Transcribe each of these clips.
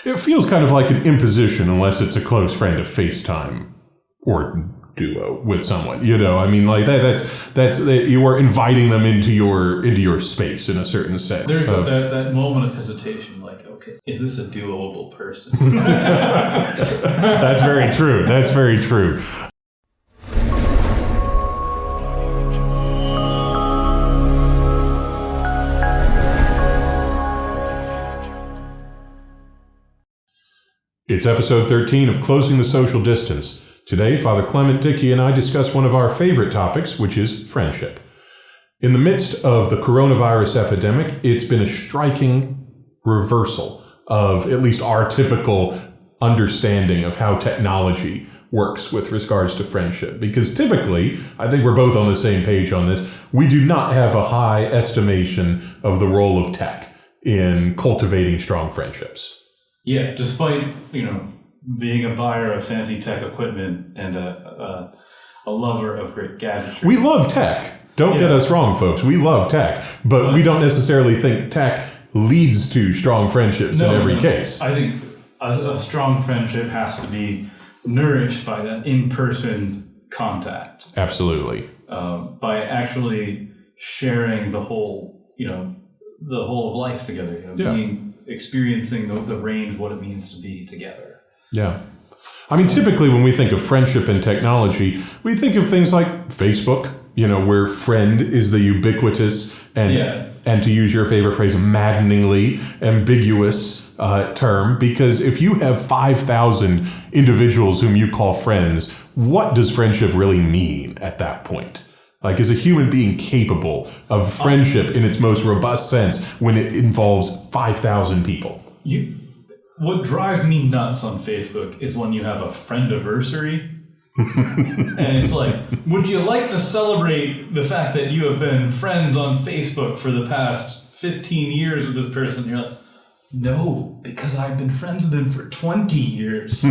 It feels kind of like an imposition unless it's a close friend of FaceTime or duo with someone. I mean, like that's you are inviting them into your space in a certain sense. There's that moment of hesitation, like, okay, is this a doable person? That's very true. That's very true. It's episode 13 of Closing the Social Distance. Today, Father Clement, Dickey, and I discuss one of our favorite topics, which is friendship. In the midst of the coronavirus epidemic, it's been a striking reversal of at least our typical understanding of how technology works with regards to friendship. Because typically, I think we're both on the same page on this, we do not have a high estimation of the role of tech in cultivating strong friendships. Yeah, despite, being a buyer of fancy tech equipment and a lover of great gadgets. We love tech. Don't get us wrong, folks. We love tech, but we don't necessarily think tech leads to strong friendships in every case. I think a strong friendship has to be nourished by that in-person contact. Absolutely. By actually sharing the whole, the whole of life together. Experiencing the range of what it means to be together. Yeah. I mean, typically when we think of friendship and technology, we think of things like Facebook, where friend is the ubiquitous and to use your favorite phrase, maddeningly ambiguous term. Because if you have 5,000 individuals whom you call friends, what does friendship really mean at that point? Like, is a human being capable of friendship in its most robust sense when it involves 5,000 people? What drives me nuts on Facebook is when you have a friendiversary. And it's like, would you like to celebrate the fact that you have been friends on Facebook for the past 15 years with this person? You're like, no, because I've been friends with them for 20 years.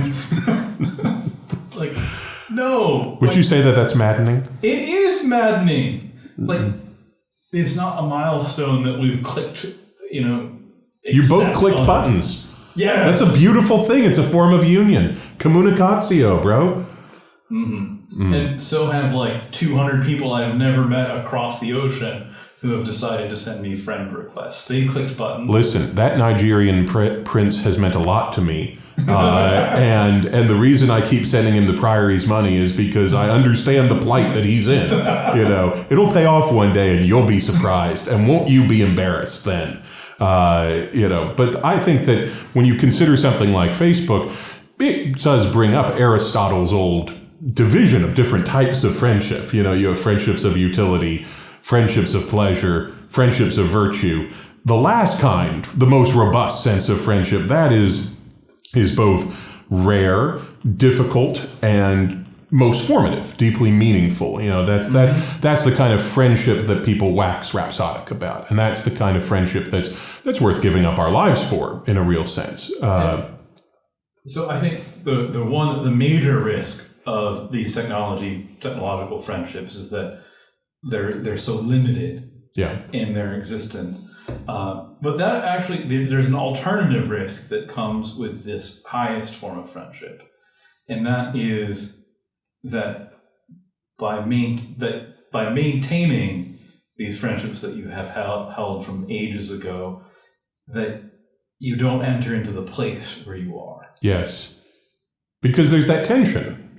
Like, no. Would you say that that's maddening? It is maddening. Mm-hmm. Like, it's not a milestone that we've clicked, You both clicked buttons. Yeah. That's a beautiful thing. It's a form of union. Communicatio, bro. Mm-hmm. Mm. And so have 200 people I have never met across the ocean who have decided to send me friend requests. They clicked buttons. Listen, that Nigerian prince has meant a lot to me. And the reason I keep sending him the Priory's money is because I understand the plight that he's in. It'll pay off one day and you'll be surprised. And won't you be embarrassed then? But I think that when you consider something like Facebook, it does bring up Aristotle's old division of different types of friendship. You have friendships of utility, friendships of pleasure, friendships of virtue. The last kind, the most robust sense of friendship, that is both rare, difficult, and most formative, deeply meaningful. That's the kind of friendship that people wax rhapsodic about, and that's the kind of friendship that's worth giving up our lives for, in a real sense. So I think the major risk of these technological friendships is that they're so limited in their existence. But that actually, there's an alternative risk that comes with this highest form of friendship, and that is that by maintaining these friendships that you have held from ages ago, that you don't enter into the place where you are. Yes. Because there's that tension,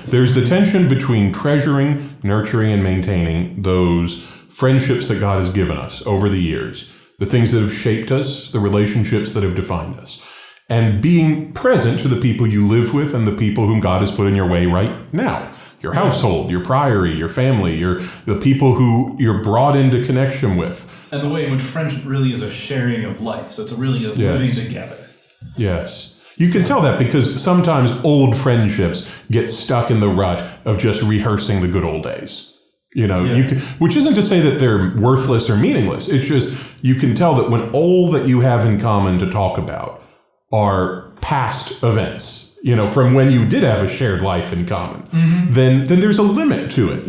there's the tension between treasuring, nurturing, and maintaining those friendships that God has given us over the years, the things that have shaped us, the relationships that have defined us, and being present to the people you live with and the people whom God has put in your way right now. Your household, your priory, your family, the people who you're brought into connection with. And the way in which friendship really is a sharing of life. So it's really a living together. Yes. You can tell that because sometimes old friendships get stuck in the rut of just rehearsing the good old days. Which isn't to say that they're worthless or meaningless. It's just, you can tell that when all that you have in common to talk about are past events, from when you did have a shared life in common, then there's a limit to it,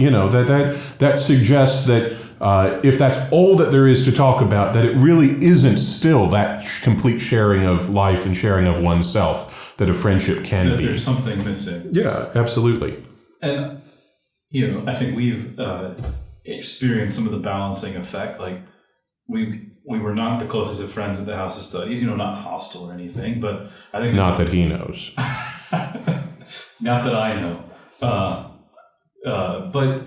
that suggests that if that's all that there is to talk about, that it really isn't still that complete sharing of life and sharing of oneself that a friendship can be. There's something missing. Yeah, absolutely. And, I think we've experienced some of the balancing effect. Like, we were not the closest of friends at the House of Studies, not hostile or anything, but I think... Not that he knows. Not that I know. But,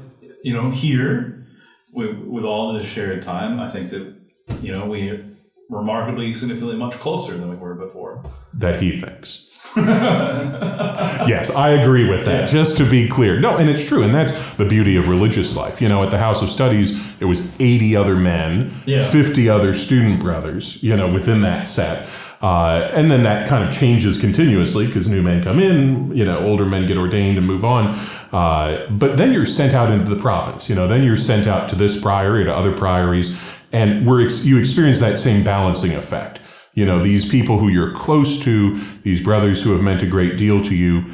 here, with all this shared time, I think that, we're remarkably, significantly much closer than we were before. That he thinks. Yes, I agree with that, just to be clear. No, and it's true, and that's the beauty of religious life. At the House of Studies, it was 80 other men, 50 other student brothers, within that set. And then that kind of changes continuously because new men come in, older men get ordained and move on. But then you're sent out into the province, then you're sent out to this priory, to other priories, and you experience that same balancing effect. These people who you're close to, these brothers who have meant a great deal to you,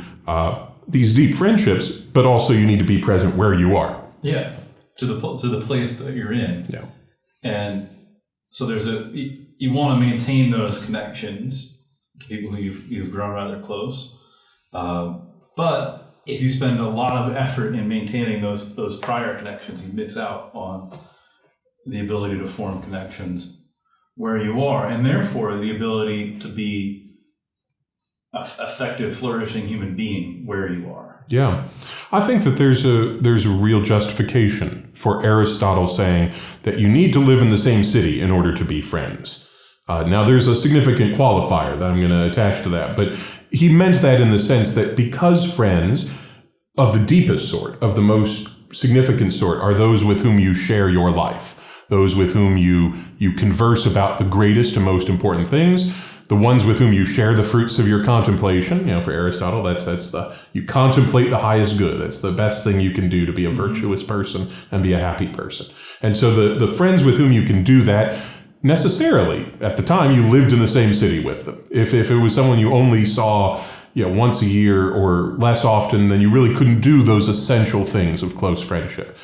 these deep friendships, but also you need to be present where you are. Yeah, to the place that you're in. Yeah. And so you want to maintain those connections to people who you've grown rather close. But if you spend a lot of effort in maintaining those prior connections, you miss out on the ability to form connections where you are, and therefore the ability to be an effective, flourishing human being where you are. Yeah. I think that there's a real justification for Aristotle saying that you need to live in the same city in order to be friends. Now, there's a significant qualifier that I'm going to attach to that, but he meant that in the sense that because friends of the deepest sort, of the most significant sort, are those with whom you share your life, those with whom you converse about the greatest and most important things, the ones with whom you share the fruits of your contemplation. For Aristotle, that's you contemplate the highest good. That's the best thing you can do to be a virtuous person and be a happy person. And so the friends with whom you can do that, necessarily, at the time, you lived in the same city with them. If it was someone you only saw once a year or less often, then you really couldn't do those essential things of close friendship.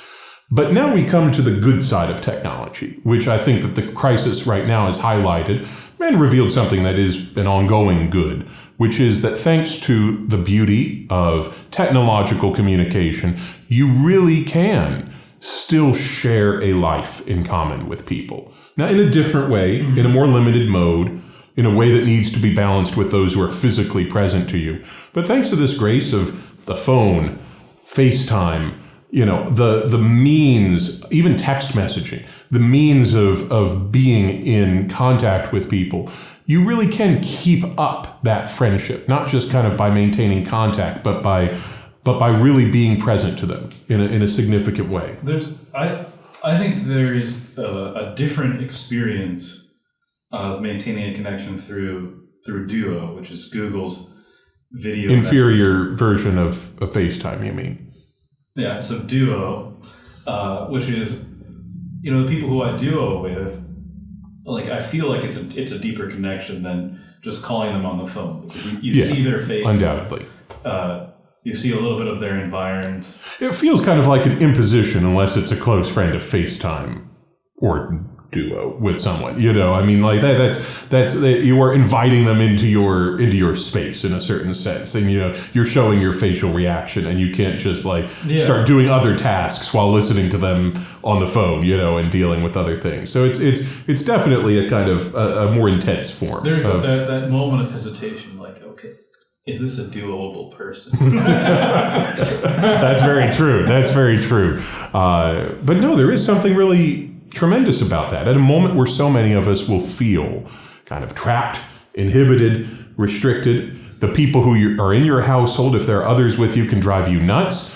But now we come to the good side of technology, which I think that the crisis right now has highlighted and revealed something that is an ongoing good, which is that thanks to the beauty of technological communication, you really can still share a life in common with people. Now, in a different way, in a more limited mode, in a way that needs to be balanced with those who are physically present to you. But thanks to this grace of the phone, FaceTime, the means, even text messaging, the means of being in contact with people, you really can keep up that friendship, not just kind of by maintaining contact, but by really being present to them in a significant way. I think there is a different experience of maintaining a connection through Duo, which is Google's video inferior version of FaceTime, you mean? Yeah, so Duo, which is, the people who I Duo with, like, I feel like it's a deeper connection than just calling them on the phone, because you see their face. Undoubtedly. You see a little bit of their environs. It feels kind of like an imposition unless it's a close friend of FaceTime or Duo with someone. I mean, like that's you are inviting them into your space in a certain sense, and you're showing your facial reaction, and you can't just start doing other tasks while listening to them on the phone, and dealing with other things. So it's definitely a kind of a more intense form. There's that moment of hesitation, like, okay, is this a doable person? That's very true. That's very true. But no, there is something really tremendous about that. At a moment where so many of us will feel kind of trapped, inhibited, restricted, the people who are in your household, if there are others with you, can drive you nuts.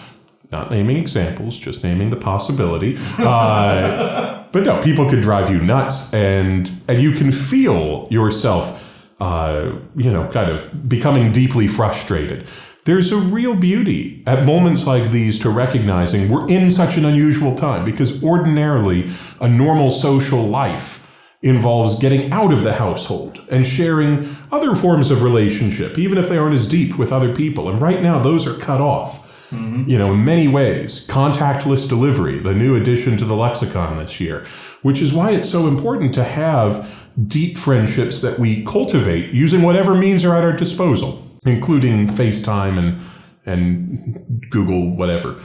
Not naming examples, just naming the possibility. But no, people can drive you nuts, and you can feel yourself kind of becoming deeply frustrated. There's a real beauty at moments like these to recognizing we're in such an unusual time, because ordinarily a normal social life involves getting out of the household and sharing other forms of relationship, even if they aren't as deep, with other people. And right now those are cut off. in many ways. Contactless delivery, the new addition to the lexicon this year, which is why it's so important to have deep friendships that we cultivate using whatever means are at our disposal, including FaceTime and Google whatever,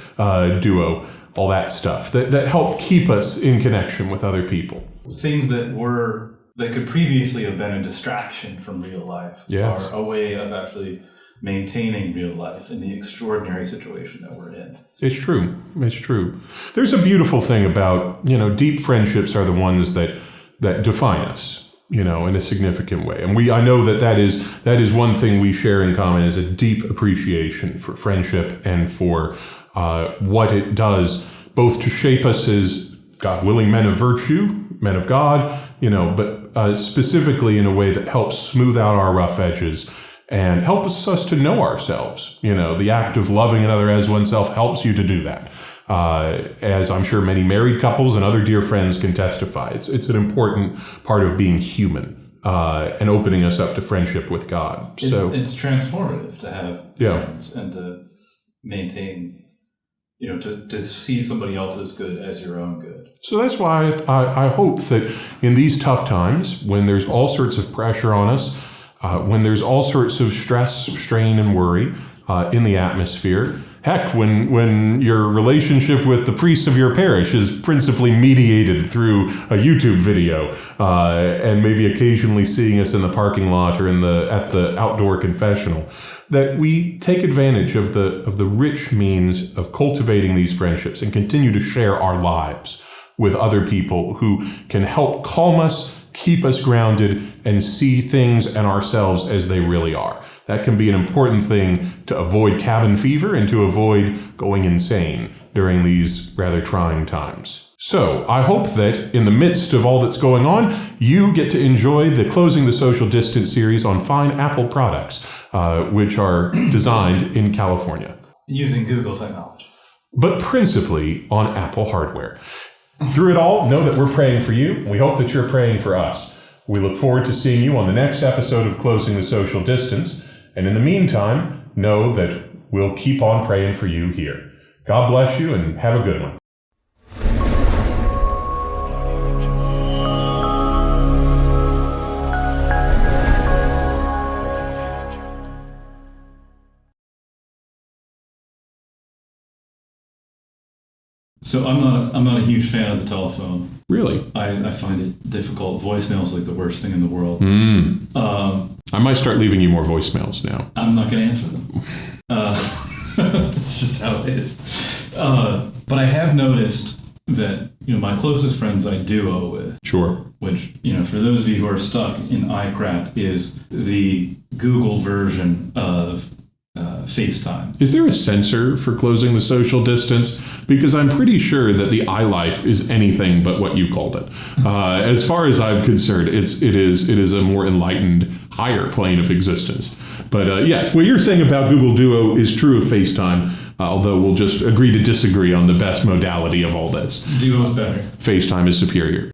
Duo, all that stuff that help keep us in connection with other people. Things that could previously have been a distraction from real life are a way of actually maintaining real life in the extraordinary situation that we're in. It's true. It's true. There's a beautiful thing about, deep friendships are the ones that define us, in a significant way. And I know that is one thing we share in common, is a deep appreciation for friendship and for what it does, both to shape us as God-willing men of virtue, men of God, but specifically in a way that helps smooth out our rough edges and helps us to know ourselves. The act of loving another as oneself helps you to do that. As I'm sure many married couples and other dear friends can testify. It's an important part of being human and opening us up to friendship with God. So it's transformative to have friends and to maintain, to see somebody else's good as your own good. So that's why I hope that in these tough times, when there's all sorts of pressure on us, when there's all sorts of stress, strain, and worry in the atmosphere, heck, when your relationship with the priests of your parish is principally mediated through a YouTube video, and maybe occasionally seeing us in the parking lot or at the outdoor confessional, that we take advantage of the rich means of cultivating these friendships and continue to share our lives with other people who can help calm us, keep us grounded, and see things and ourselves as they really are. That can be an important thing to avoid cabin fever and to avoid going insane during these rather trying times. So I hope that in the midst of all that's going on, you get to enjoy the Closing the Social Distance series on fine Apple products, which are designed in California. Using Google technology. But principally on Apple hardware. Through it all, know that we're praying for you. We hope that you're praying for us. We look forward to seeing you on the next episode of Closing the Social Distance. And in the meantime, know that we'll keep on praying for you here. God bless you and have a good one. So I'm not a huge fan of the telephone. Really? I find it difficult. Voicemail's like the worst thing in the world. I might start leaving you more voicemails now. I'm not going to answer them. That's just how it is. But I have noticed that my closest friends I duo with. Sure. Which for those of you who are stuck in iCrap is the Google version of FaceTime. Is there a censor for Closing the Social Distance? Because I'm pretty sure that the iLife is anything but what you called it. As far as I'm concerned, it is a more enlightened, higher plane of existence. But yes, what you're saying about Google Duo is true of FaceTime, although we'll just agree to disagree on the best modality of all this. Duo is better. FaceTime is superior.